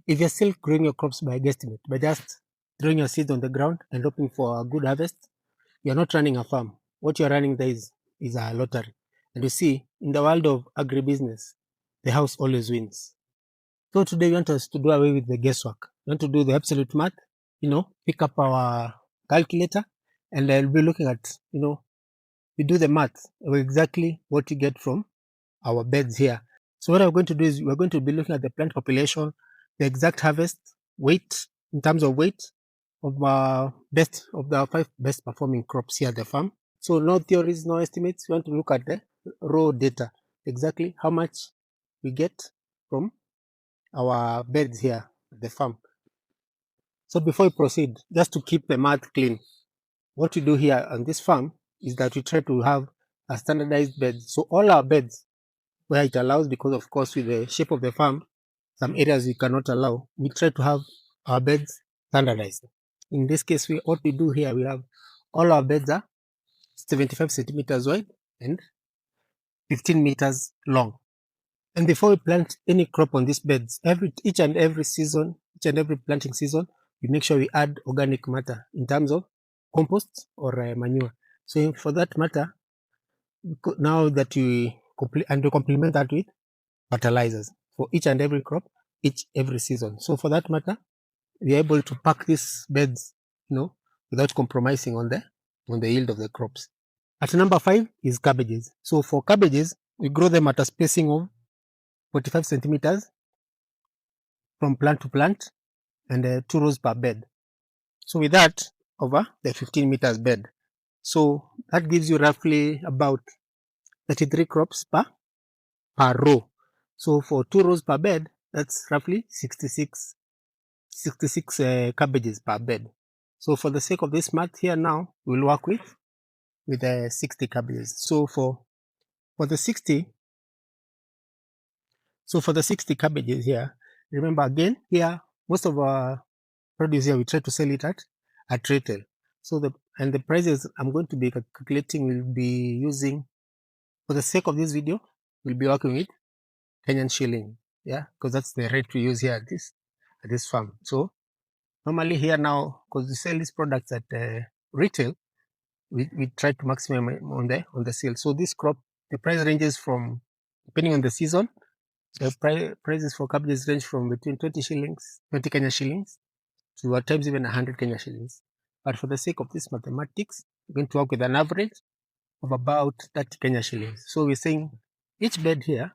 If you're still growing your crops by guesstimate, by just throwing your seeds on the ground and hoping for a good harvest, you're not running a farm. What you're running there is a lottery. And you see, in the world of agribusiness, the house always wins. So today we want us to do away with the guesswork. We want to do the absolute math, pick up our calculator and we'll be looking at, we do the math of exactly what you get from our beds here. So what I'm going to do is we're going to be looking at the plant population, the exact harvest, weight, in terms of weight of the 5 best performing crops here at the farm. So no theories, no estimates. We want to look at the raw data, exactly how much we get from our beds here at the farm. So before we proceed, just to keep the math clean, what we do here on this farm is that we try to have a standardized bed. So all our beds, where it allows, because of course with the shape of the farm, some areas we cannot allow, we try to have our beds standardized. In this case, what we do here, we have all our beds are 75 centimeters wide and 15 meters long. And before we plant any crop on these beds, each and every planting season, we make sure we add organic matter in terms of compost or manure. So for that matter, now that we complement that with fertilizers for each and every crop, every season. So for that matter, we are able to pack these beds, without compromising on the yield of the crops. At number 5 is cabbages. So for cabbages, we grow them at a spacing of 45 centimeters from plant to plant and 2 rows per bed. So with that, over the 15 meters bed. So that gives you roughly about 33 crops per row. So for 2 rows per bed, that's roughly 66 cabbages per bed. So for the sake of this math here now, we'll work with 60 cabbages. So for the 60 cabbages here, remember again here, most of our produce here, we try to sell it at retail. So the prices I'm going to be calculating will be using, for the sake of this video, we'll be working with Kenyan shilling, because that's the rate we use here at this farm. So normally here now, because we sell these products at retail, we try to maximum on the sale. So this crop, the price ranges from, depending on the season, the prices for cabbages range from between 20 Kenya shillings to at times even 100 Kenya shillings. But for the sake of this mathematics, we're going to work with an average of about 30 Kenya shillings. So we're saying each bed here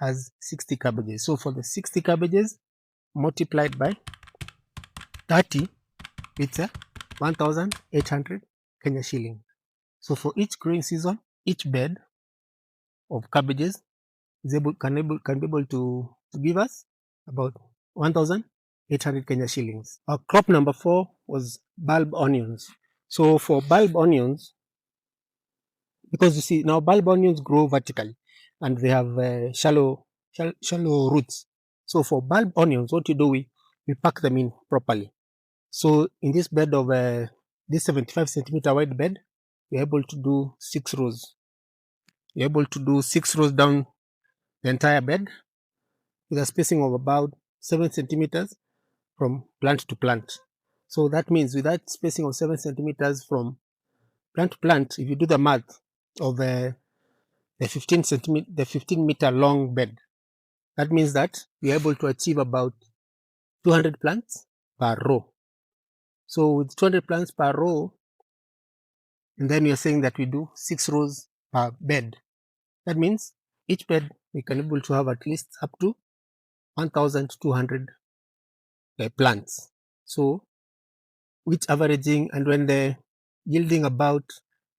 has 60 cabbages. So for the 60 cabbages multiplied by 30, it's 1,800 Kenya shilling. So for each growing season, each bed of cabbages can be able to give us about 1,800 Kenya shillings. Our crop number 4 was bulb onions. So for bulb onions, because you see now bulb onions grow vertically and they have shallow roots. So for bulb onions, what you do, we pack them in properly. So in this bed of this 75 centimeter wide bed, you're able to do 6 rows. You're able to do 6 rows down the entire bed with a spacing of about 7 centimeters from plant to plant. So that means with that spacing of 7 centimeters from plant to plant, if you do the math of the 15 meter long bed, that means that we are able to achieve about 200 plants per row. So with 200 plants per row, and then we are saying that we do 6 rows per bed. That means each bed we can able to have at least up to 1,200 plants. So which averaging, and when the yielding about,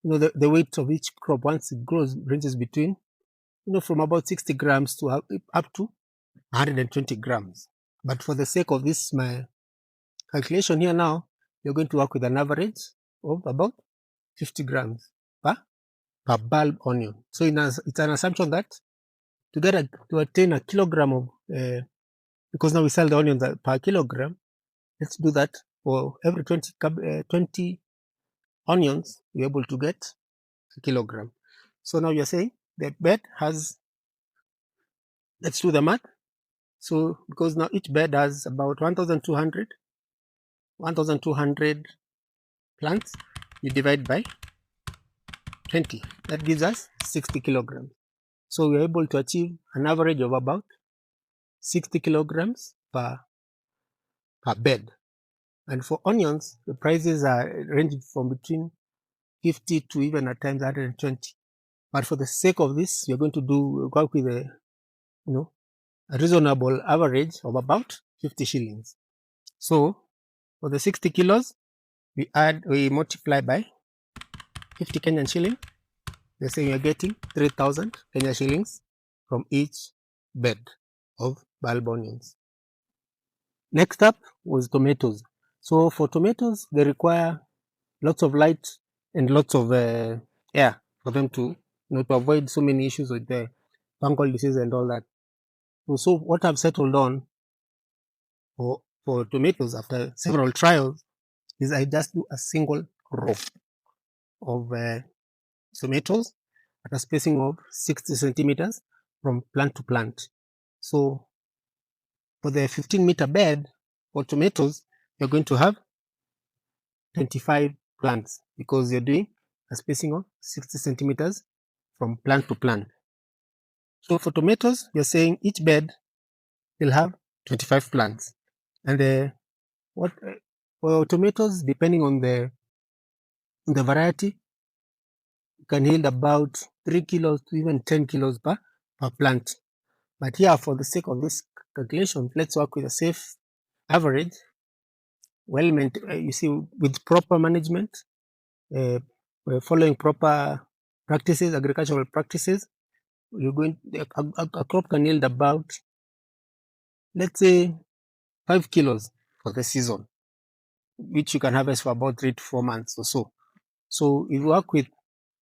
the weight of each crop once it grows ranges between, from about 60 grams to up to 120 grams. But for the sake of this my calculation here now, you're going to work with an average of about 50 grams per bulb onion. So it's an assumption that to attain a kilogram of, because now we sell the onions per kilogram, let's do that for every 20 onions, we're able to get a kilogram. So now you're saying the bed has, let's do the math, So because now each bed has about 1,200 plants, you divide by 20. That gives us 60 kilograms. So we're able to achieve an average of about 60 kilograms per bed. And for onions, the prices are ranging from between 50 to even at times 120. But for the sake of this, we're going to work with a reasonable average of about 50 shillings. So for the 60 kilos, we multiply by 50 Kenyan shilling. They're saying you're getting 3,000 Kenya shillings from each bed of bulb onions. Next up was tomatoes. So for tomatoes, they require lots of light and lots of air for them to to avoid so many issues with the fungal disease and all that. So what I've settled on for tomatoes after several trials is I just do a single row of tomatoes at a spacing of 60 centimeters from plant to plant. So for the 15-meter bed for tomatoes, you're going to have 25 plants because you're doing a spacing of 60 centimeters from plant to plant. So for tomatoes, you're saying each bed will have 25 plants. And for tomatoes, depending on the variety, you can yield about 3 kilos to even 10 kilos per plant. But here, for the sake of this calculation, let's work with a safe average. Well, you see, with proper management, following proper practices, agricultural practices, a crop can yield about, let's say, 5 kilos for the season, which you can harvest for about 3 to 4 months or so. So if you work with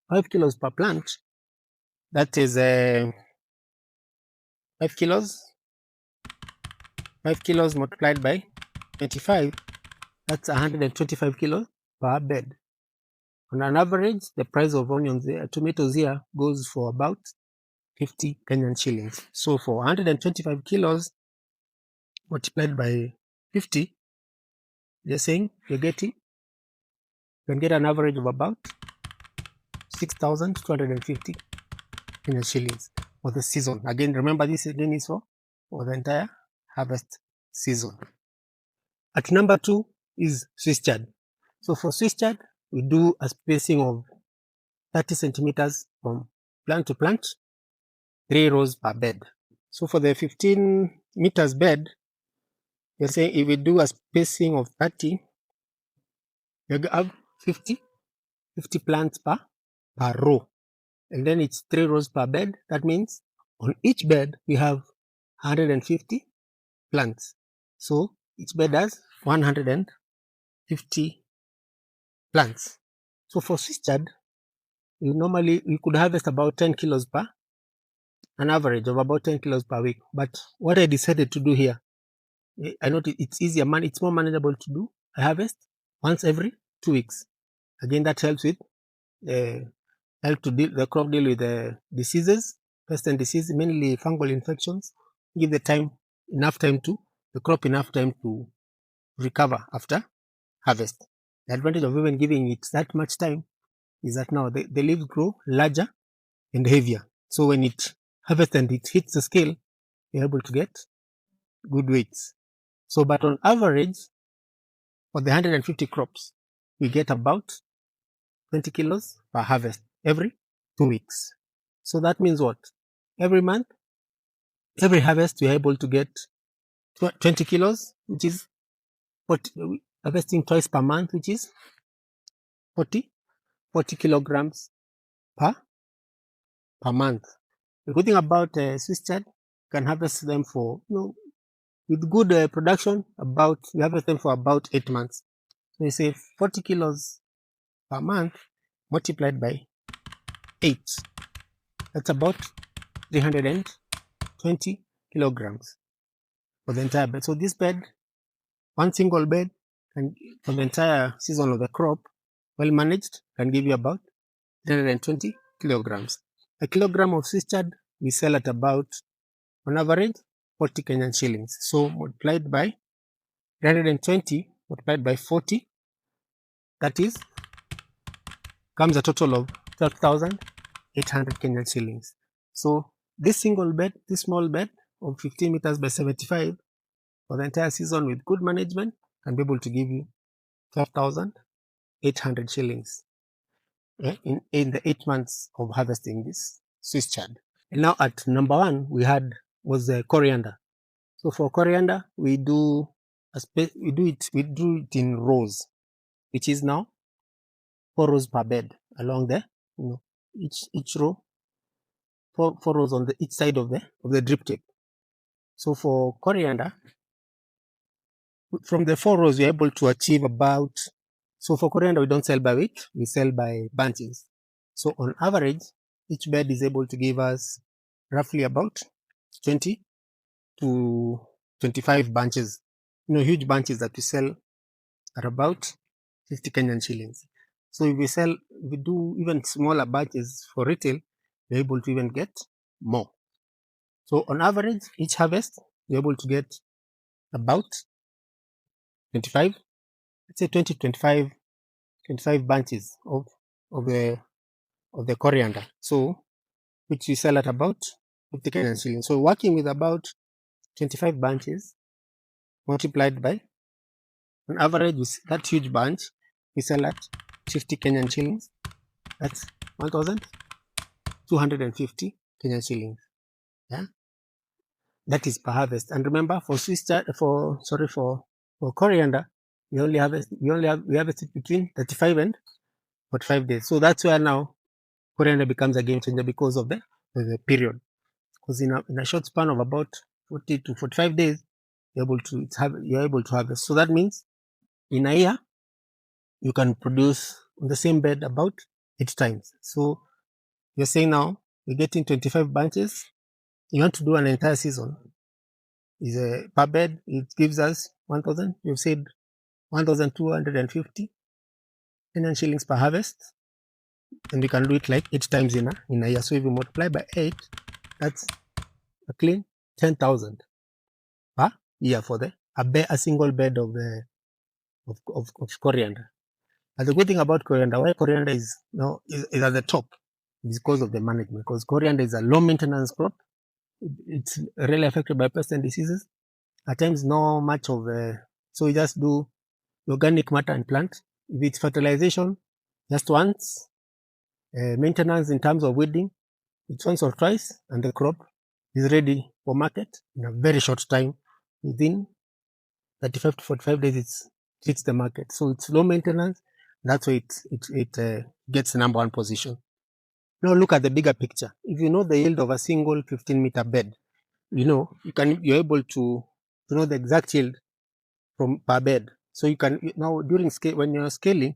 5 kilos per plant, that is 5 kilos multiplied by 25, that's 125 kilos per bed. On an average, the price of tomatoes here goes for about 50 Kenyan shillings. So for 125 kilos multiplied by 50, they're saying you can get an average of about 6,250 Kenyan shillings for the season. Again, remember this again is for the entire harvest season. At number 2 is Swiss chard. So for Swiss chard, we do a spacing of 30 centimeters from plant to plant, 3 rows per bed. So for the 15 meters bed, you're saying if we do a spacing of 30, you have 50 plants per row. And then it's 3 rows per bed. That means on each bed, we have 150 plants. So each bed has 150 plants. So for Swiss chard, you could harvest about 10 kilos an average of about 10 kilos per week. But what I decided to do here, I know it's easier, it's more manageable to do. I harvest once every 2 weeks. Again, that helps with the crop deal with diseases, pest and disease, mainly fungal infections. Give the crop enough time to recover after harvest. The advantage of even giving it that much time is that now the leaves grow larger and heavier. So when it harvests and it hits the scale, you're able to get good weights. So, but on average, for the 150 crops, we get about 20 kilos per harvest every 2 weeks. So that means what? Every month, every harvest, we are able to get 20 kilos, which is harvesting twice per month, which is 40 kilograms per month. The good thing about Swiss chard, you can harvest them for, with good production, you harvest them for about 8 months. So you say 40 kilos per month multiplied by 8. That's about 320 kilograms for the entire bed. So this bed, one single bed, and for the entire season of the crop, well managed, can give you about 320 kilograms. A kilogram of Swiss chard we sell at about, on average, 40 Kenyan shillings. So multiplied by 320 multiplied by 40, that is comes a total of 12,800 Kenyan shillings. So this single bed, this small bed of 15 meters by 75 for the entire season with good management can be able to give you 12,800 shillings in the 8 months of harvesting this Swiss chard. And now at number 1 we had was the coriander. So for coriander we do it in rows, which is now 4 rows per bed along the each row, four rows on each side of the drip tape. So for coriander, from the 4 rows we're able to achieve about, so for coriander we don't sell by weight, we sell by bunches. So on average each bed is able to give us roughly about 20 to 25 bunches, huge bunches that we sell at about 50 Kenyan shillings. So if we do even smaller batches for retail, we're able to even get more. So on average, each harvest, we're able to get about 25, let's say 20 to 25 bunches of the coriander. So which we sell at about 50 Kenyan shillings. So working with about 25 bunches multiplied by, on average, that huge bunch we sell at 50 Kenyan shillings. That's 1,250 Kenyan shillings. Yeah, that is per harvest. And remember, for coriander, we harvest it between 35 and 45 days. So that's where now coriander becomes a game changer because of the period. Because in a short span of about 40 to 45 days, you're able to harvest. So that means in a year you can produce on the same bed about 8 times. So you're saying now you're getting 25 bunches. You want to do an entire season. Is per bed, it gives us 1,000. You've said 1,250 Kenyan shillings per harvest, and we can do it like 8 times in a year. So if you multiply by 8, that's a clean 10,000 per year for a single bed of coriander. And the good thing about coriander, why coriander is at the top, is because of the management. Because coriander is a low maintenance crop. It's really affected by pests and diseases. At times, no much of so we just do organic matter and plant. If it's fertilization, just once. Maintenance in terms of weeding, it's once or twice, and the crop is ready for market in a very short time. Within 35 to 45 days, it hits the market. So it's low maintenance. That's why it gets the number 1 position. Now look at the bigger picture. If you know the yield of a single 15-meter bed, you're able to know the exact yield from per bed. So you can now when you're scaling,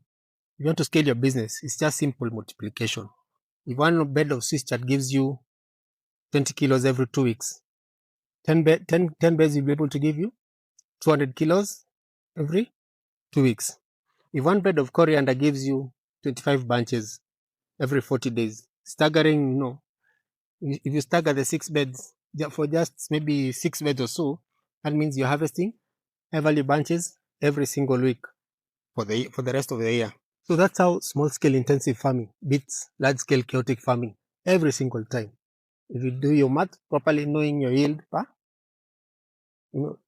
you want to scale your business, it's just simple multiplication. If one bed of Swiss chard gives you 20 kilos every 2 weeks, 10 beds will be able to give you 200 kilos every 2 weeks. If one bed of coriander gives you 25 bunches every 40 days, staggering, if you stagger the 6 beds for just maybe 6 beds or so, that means you're harvesting high value bunches every single week for the rest of the year. So that's how small scale intensive farming beats large scale chaotic farming every single time. If you do your math properly, knowing your yield per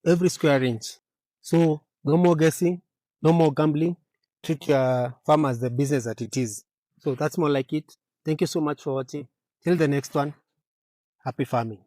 every square inch. So no more guessing, no more gambling. Treat your farm as the business that it is. So that's more like it. Thank you so much for watching. Till the next one, happy farming.